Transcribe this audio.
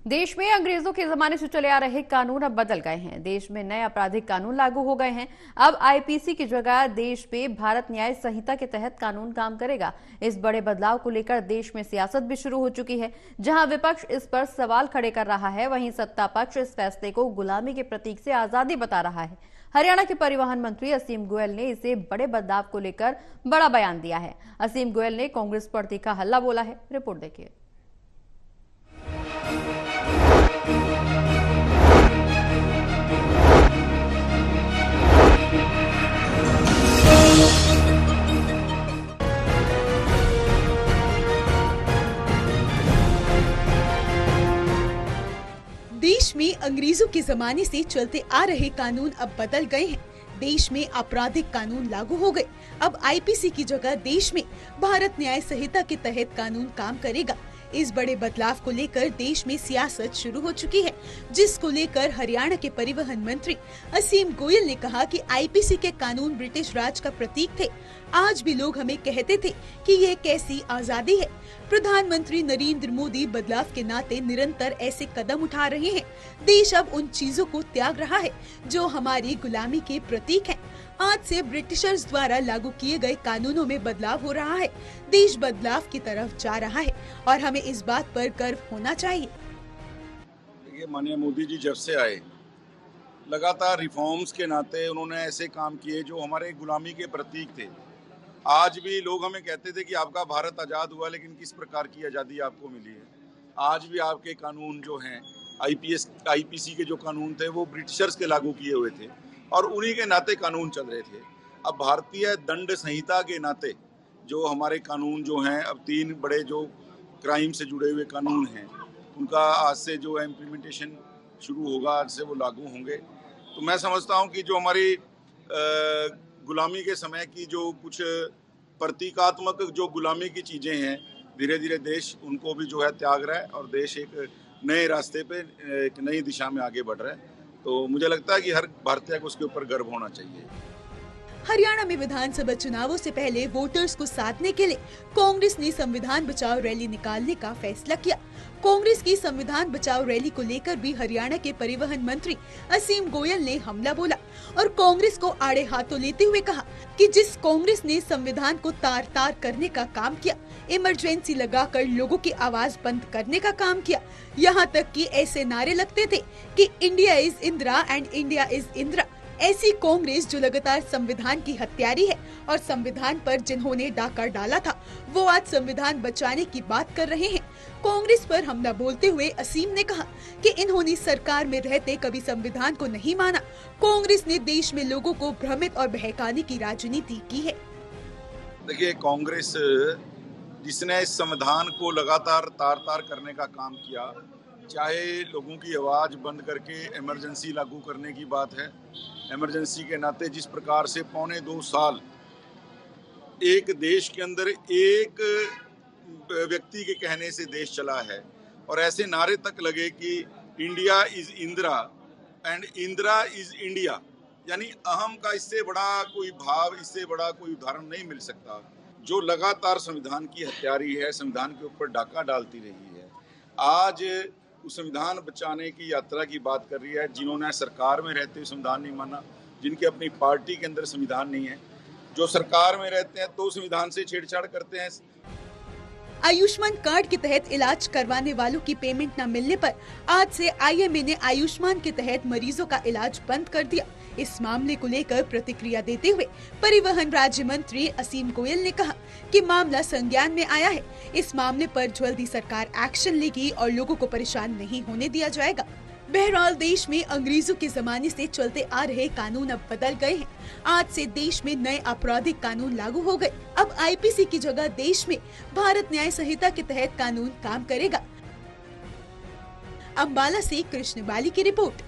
देश में अंग्रेजों के जमाने से चले आ रहे कानून अब बदल गए हैं। देश में नए आपराधिक कानून लागू हो गए हैं। अब आईपीसी की जगह देश में भारत न्याय संहिता के तहत कानून काम करेगा। इस बड़े बदलाव को लेकर देश में सियासत भी शुरू हो चुकी है। जहां विपक्ष इस पर सवाल खड़े कर रहा है, वहीं सत्ता पक्ष इस फैसले को गुलामी के प्रतीक से आजादी बता रहा है। हरियाणा के परिवहन मंत्री असीम गोयल ने इसे बड़े बदलाव को लेकर बड़ा बयान दिया है। असीम गोयल ने कांग्रेस पर तीखा हल्ला बोला है। रिपोर्ट देखिए। देश में अंग्रेजों के जमाने से चलते आ रहे कानून अब बदल गए हैं। देश में आपराधिक कानून लागू हो गए। अब आईपीसी की जगह देश में भारत न्याय संहिता के तहत कानून काम करेगा। इस बड़े बदलाव को लेकर देश में सियासत शुरू हो चुकी है, जिसको लेकर हरियाणा के परिवहन मंत्री असीम गोयल ने कहा कि आईपीसी के कानून ब्रिटिश राज का प्रतीक थे। आज भी लोग हमें कहते थे कि ये कैसी आजादी है। प्रधानमंत्री नरेंद्र मोदी बदलाव के नाते निरंतर ऐसे कदम उठा रहे हैं। देश अब उन चीजों को त्याग रहा है जो हमारी गुलामी के प्रतीक हैं। आज से ब्रिटिशर्स द्वारा लागू किए गए कानूनों में बदलाव हो रहा है। देश बदलाव की तरफ जा रहा है और हमें इस बात पर गर्व होना चाहिए। देखिए, माननीय मोदी जी जब से आए, लगातार रिफॉर्म्स के नाते उन्होंने ऐसे काम किए जो हमारे गुलामी के प्रतीक थे। आज भी लोग हमें कहते थे कि आपका भारत आज़ाद हुआ, लेकिन किस प्रकार की आज़ादी आपको मिली है। आज भी आपके कानून जो हैं, आईपीसी के जो कानून थे वो ब्रिटिशर्स के लागू किए हुए थे और उन्हीं के नाते कानून चल रहे थे। अब भारतीय दंड संहिता के नाते जो हमारे कानून जो हैं, अब 3 बड़े जो क्राइम से जुड़े हुए कानून हैं, उनका आज से जो इम्प्लीमेंटेशन शुरू होगा, आज से वो लागू होंगे। तो मैं समझता हूँ कि जो हमारी गुलामी के समय की जो कुछ प्रतीकात्मक जो गुलामी की चीज़ें हैं, धीरे धीरे देश उनको भी जो है त्याग रहा है और देश एक नए रास्ते पे, एक नई दिशा में आगे बढ़ रहा है। तो मुझे लगता है कि हर भारतीय को उसके ऊपर गर्व होना चाहिए। हरियाणा में विधानसभा चुनावों से पहले वोटर्स को साधने के लिए कांग्रेस ने संविधान बचाओ रैली निकालने का फैसला किया। कांग्रेस की संविधान बचाओ रैली को लेकर भी हरियाणा के परिवहन मंत्री असीम गोयल ने हमला बोला और कांग्रेस को आड़े हाथों लेते हुए कहा कि जिस कांग्रेस ने संविधान को तार तार करने का काम किया, इमरजेंसी लगाकर लोगों की आवाज बंद करने का काम किया, यहाँ तक कि ऐसे नारे लगते थे कि India is Indira and India is Indira. ऐसी कांग्रेस जो लगातार संविधान की हत्यारी है और संविधान पर जिन्होंने डाका डाला था, वो आज संविधान बचाने की बात कर रहे हैं। कांग्रेस पर हमला बोलते हुए असीम ने कहा कि इन्होंने सरकार में रहते कभी संविधान को नहीं माना। कांग्रेस ने देश में लोगों को भ्रमित और बहकाने की राजनीति की है। देखिए, कांग्रेस जिसने इस संविधान को लगातार तार तार करने का काम किया, चाहे लोगों की आवाज बंद करके इमरजेंसी लागू करने की बात है। इमरजेंसी के नाते जिस प्रकार से 2.25 साल एक देश के अंदर एक व्यक्ति के कहने से देश चला है और ऐसे नारे तक लगे कि India is Indira and Indira is India, यानी अहम का इससे बड़ा कोई भाव, इससे बड़ा कोई उदाहरण नहीं मिल सकता। जो लगातार संविधान की हत्यारी है, संविधान के ऊपर डाका डालती रही है, आज उस संविधान बचाने की यात्रा की बात कर रही है। जिन्होंने सरकार में रहते हुए संविधान नहीं माना, जिनकी अपनी पार्टी के अंदर संविधान नहीं है, जो सरकार में रहते हैं तो संविधान से छेड़छाड़ करते हैं। आयुष्मान कार्ड के तहत इलाज करवाने वालों की पेमेंट न मिलने पर आज से आईएमए ने आयुष्मान के तहत मरीजों का इलाज बंद कर दिया। इस मामले को लेकर प्रतिक्रिया देते हुए परिवहन राज्य मंत्री असीम गोयल ने कहा कि मामला संज्ञान में आया है। इस मामले पर जल्दी सरकार एक्शन लेगी और लोगों को परेशान नहीं होने दिया जाएगा। बहरहाल देश में अंग्रेजों के जमाने से चलते आ रहे कानून अब बदल गए हैं। आज से देश में नए आपराधिक कानून लागू हो गए। अब आईपीसी की जगह देश में भारत न्याय संहिता के तहत कानून काम करेगा। अंबाला से कृष्ण बाली की रिपोर्ट।